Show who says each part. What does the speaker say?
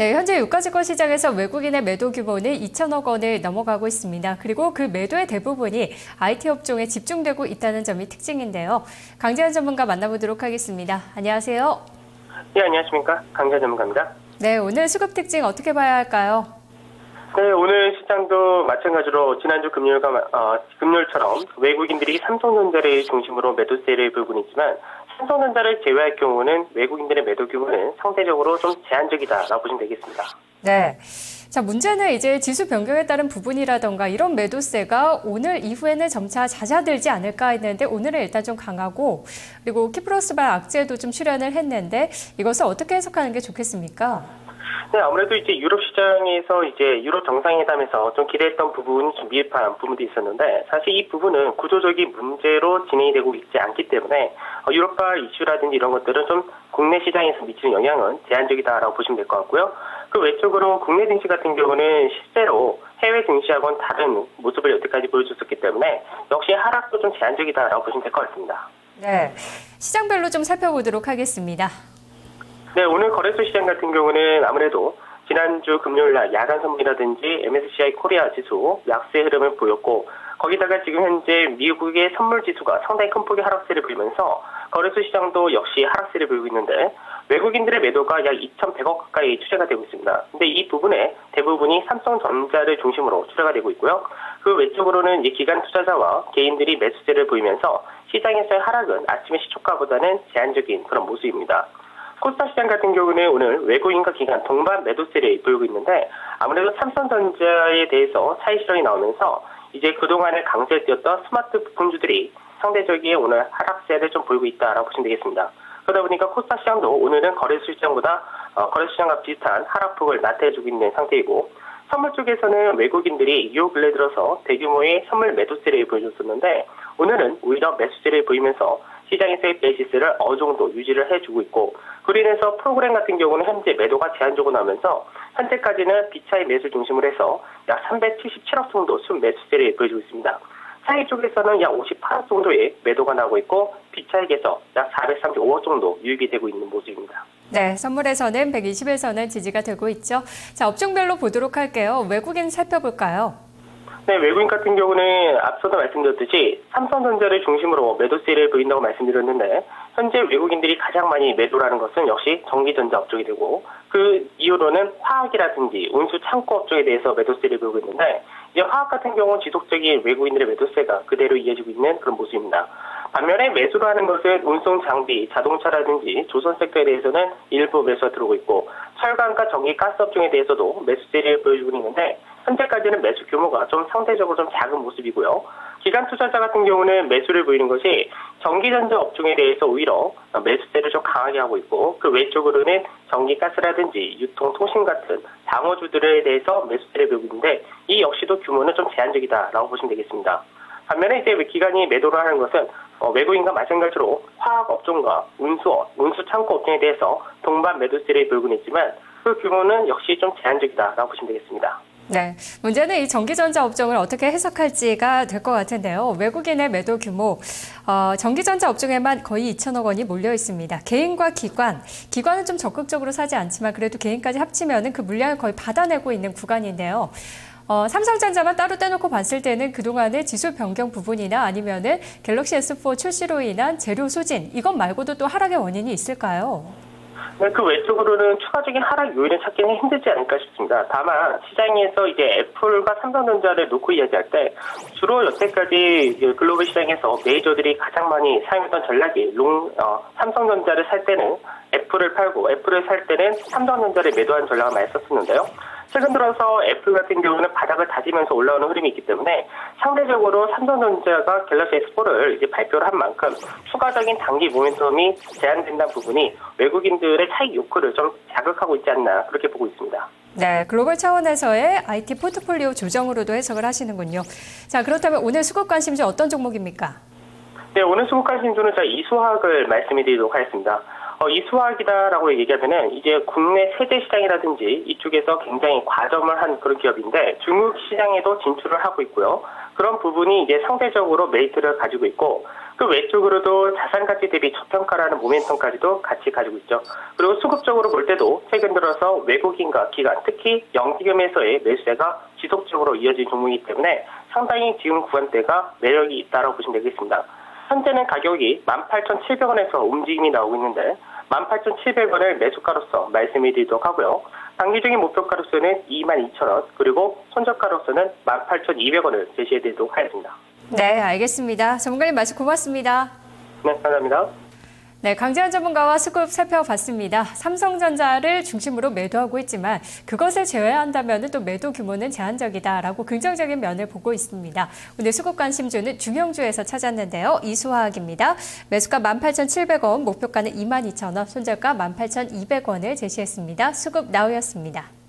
Speaker 1: 네, 현재 유가증권 시장에서 외국인의 매도 규모는 2천억 원을 넘어가고 있습니다. 그리고 그 매도의 대부분이 IT 업종에 집중되고 있다는 점이 특징인데요. 강재현 전문가 만나보도록 하겠습니다. 안녕하세요.
Speaker 2: 네, 안녕하십니까. 강재현 전문가입니다.
Speaker 1: 네, 오늘 수급 특징 어떻게 봐야 할까요?
Speaker 2: 네, 오늘 시장도 마찬가지로 지난주 금요일처럼 외국인들이 삼성전자를 중심으로 매도세를 보이고 있지만 삼성전자를 제외할 경우는 외국인들의 매도 규모는 상대적으로 좀 제한적이다라고 보시면 되겠습니다.
Speaker 1: 네. 자, 문제는 이제 지수 변경에 따른 부분이라던가 이런 매도세가 오늘 이후에는 점차 잦아들지 않을까 했는데 오늘은 일단 좀 강하고 그리고 키프로스발 악재도 좀 출현을 했는데 이것을 어떻게 해석하는 게 좋겠습니까?
Speaker 2: 네, 아무래도 이제 유럽 시장에서 이제 유럽 정상회담에서 좀 기대했던 부분이 좀 미흡한 부분도 있었는데 사실 이 부분은 구조적인 문제로 진행이 되고 있지 않기 때문에 유럽발 이슈라든지 이런 것들은 좀 국내 시장에서 미치는 영향은 제한적이다라고 보시면 될 것 같고요. 그 외적으로 국내 증시 같은 경우는 실제로 해외 증시하고는 다른 모습을 여태까지 보여줬었기 때문에 역시 하락도 좀 제한적이다라고 보시면 될 것 같습니다.
Speaker 1: 네, 시장별로 좀 살펴보도록 하겠습니다.
Speaker 2: 네, 오늘 거래소 시장 같은 경우는 아무래도 지난주 금요일날 야간 선물이라든지 MSCI 코리아 지수 약세 흐름을 보였고 거기다가 지금 현재 미국의 선물 지수가 상당히 큰 폭의 하락세를 보이면서 거래소 시장도 역시 하락세를 보이고 있는데 외국인들의 매도가 약 2,100억 가까이 추세가 되고 있습니다. 근데 이 부분에 대부분이 삼성전자를 중심으로 추세가 되고 있고요. 그 외적으로는 이제 기관 투자자와 개인들이 매수세를 보이면서 시장에서의 하락은 아침의 시초가보다는 제한적인 그런 모습입니다. 코스닥 시장 같은 경우는 오늘 외국인과 기관 동반 매도세를 보이고 있는데 아무래도 삼성전자에 대해서 차익 실현이 나오면서 이제 그동안에 강세를 띄었던 스마트 부품주들이 상대적인 오늘 하락세를 좀 보이고 있다라고 보시면 되겠습니다. 그러다 보니까 코스닥 시장도 오늘은 거래소 시장보다 거래소 시장과 비슷한 하락폭을 나타내주고 있는 상태이고 선물 쪽에서는 외국인들이 요 근래 들어서 대규모의 선물 매도세를 보여줬었는데 오늘은 오히려 매수세를 보이면서 시장에서의 베이시스를 어느 정도 유지를 해주고 있고 그로 인해서 프로그램 같은 경우는 현재 매도가 제한적으로 나오면서 현재까지는 비차익 매수 중심으로 해서 약 377억 정도 순매수세를 보여주고 있습니다. 차익 쪽에서는 약 58억 정도의 매도가 나오고 있고 비차익에서 약 435억 정도 유입이 되고 있는 모습입니다.
Speaker 1: 네, 선물에서는 120에서는 지지가 되고 있죠. 자, 업종별로 보도록 할게요. 외국인 살펴볼까요?
Speaker 2: 네, 외국인 같은 경우는 앞서도 말씀드렸듯이 삼성전자를 중심으로 매도세를 보인다고 말씀드렸는데 현재 외국인들이 가장 많이 매도라는 것은 역시 전기전자 업종이 되고 그 이후로는 화학이라든지 운수 창고 업종에 대해서 매도세를 보이고 있는데 이제 화학 같은 경우는 지속적인 외국인들의 매도세가 그대로 이어지고 있는 그런 모습입니다. 반면에 매수로 하는 것은 운송 장비, 자동차라든지 조선 섹터에 대해서는 일부 매수가 들어오고 있고 철강과 전기 가스 업종에 대해서도 매수세를 보여주고 있는데 현재까지는 매수 규모가 좀 상대적으로 좀 작은 모습이고요. 기관 투자자 같은 경우는 매수를 보이는 것이 전기전자 업종에 대해서 오히려 매수세를 좀 강하게 하고 있고 그 외적으로는 전기 가스라든지 유통, 통신 같은 방어주들에 대해서 매수세를 보이고 있는데 이 역시도 규모는 좀 제한적이다라고 보시면 되겠습니다. 반면에 이제 기관이 매도를 하는 것은 외국인과 마찬가지로 화학 업종과 운수 창고 업종에 대해서 동반 매도세를 보이고 있지만 그 규모는 역시 좀 제한적이다라고 보시면 되겠습니다.
Speaker 1: 네, 문제는 이 전기전자 업종을 어떻게 해석할지가 될 것 같은데요. 외국인의 매도 규모, 전기전자 업종에만 거의 2천억 원이 몰려 있습니다. 개인과 기관은 좀 적극적으로 사지 않지만 그래도 개인까지 합치면 그 물량을 거의 받아내고 있는 구간인데요. 삼성전자만 따로 떼놓고 봤을 때는 그동안의 지수 변경 부분이나 아니면은 갤럭시 S4 출시로 인한 재료 소진, 이것 말고도 또 하락의 원인이 있을까요?
Speaker 2: 네, 그 외적으로는 추가적인 하락 요인을 찾기는 힘들지 않을까 싶습니다. 다만 시장에서 이제 애플과 삼성전자를 놓고 이야기할 때 주로 여태까지 글로벌 시장에서 메이저들이 가장 많이 사용했던 전략이 삼성전자를 살 때는 애플을 팔고 애플을 살 때는 삼성전자를 매도하는 전략을 많이 썼었는데요. 최근 들어서 애플 같은 경우는 바닥을 다지면서 올라오는 흐름이 있기 때문에 상대적으로 삼성전자가 갤럭시 S4를 이제 발표를 한 만큼 추가적인 단기 모멘텀이 제한된다는 부분이 외국인들의 차익 욕구를 좀 자극하고 있지 않나 그렇게 보고 있습니다.
Speaker 1: 네, 글로벌 차원에서의 IT 포트폴리오 조정으로도 해석을 하시는군요. 자, 그렇다면 오늘 수급 관심주 어떤 종목입니까?
Speaker 2: 네, 오늘 수급 관심주는 제가 이수화학을 말씀해 드리도록 하겠습니다. 이수화학이다라고 얘기하면은 이제 국내 세제 시장이라든지 이쪽에서 굉장히 과점을 한 그런 기업인데 중국 시장에도 진출을 하고 있고요. 그런 부분이 이제 상대적으로 메리트를 가지고 있고 또 외적으로도 자산 가치 대비 저평가라는 모멘텀까지도 같이 가지고 있죠. 그리고 수급적으로 볼 때도 최근 들어서 외국인과 기관, 특히 영기금에서의 매수세가 지속적으로 이어진 종목이기 때문에 상당히 지금 구간대가 매력이 있다고 보시면 되겠습니다. 현재는 가격이 18,700원에서 움직임이 나오고 있는데 18,700원을 매수가로서 말씀을 드리도록 하고요. 단기적인 목표가로서는 22,000원, 그리고 손절가로서는 18,200원을 제시해 드리도록 하겠습니다.
Speaker 1: 네, 알겠습니다. 전문가님 말씀 고맙습니다.
Speaker 2: 네, 감사합니다.
Speaker 1: 네, 강재현 전문가와 수급 살펴봤습니다. 삼성전자를 중심으로 매도하고 있지만 그것을 제외한다면 또 매도 규모는 제한적이다라고 긍정적인 면을 보고 있습니다. 오늘 수급 관심주는 중형주에서 찾았는데요. 이수화학입니다. 매수가 18,700원, 목표가는 22,000원, 손절가 18,200원을 제시했습니다. 수급 나우였습니다.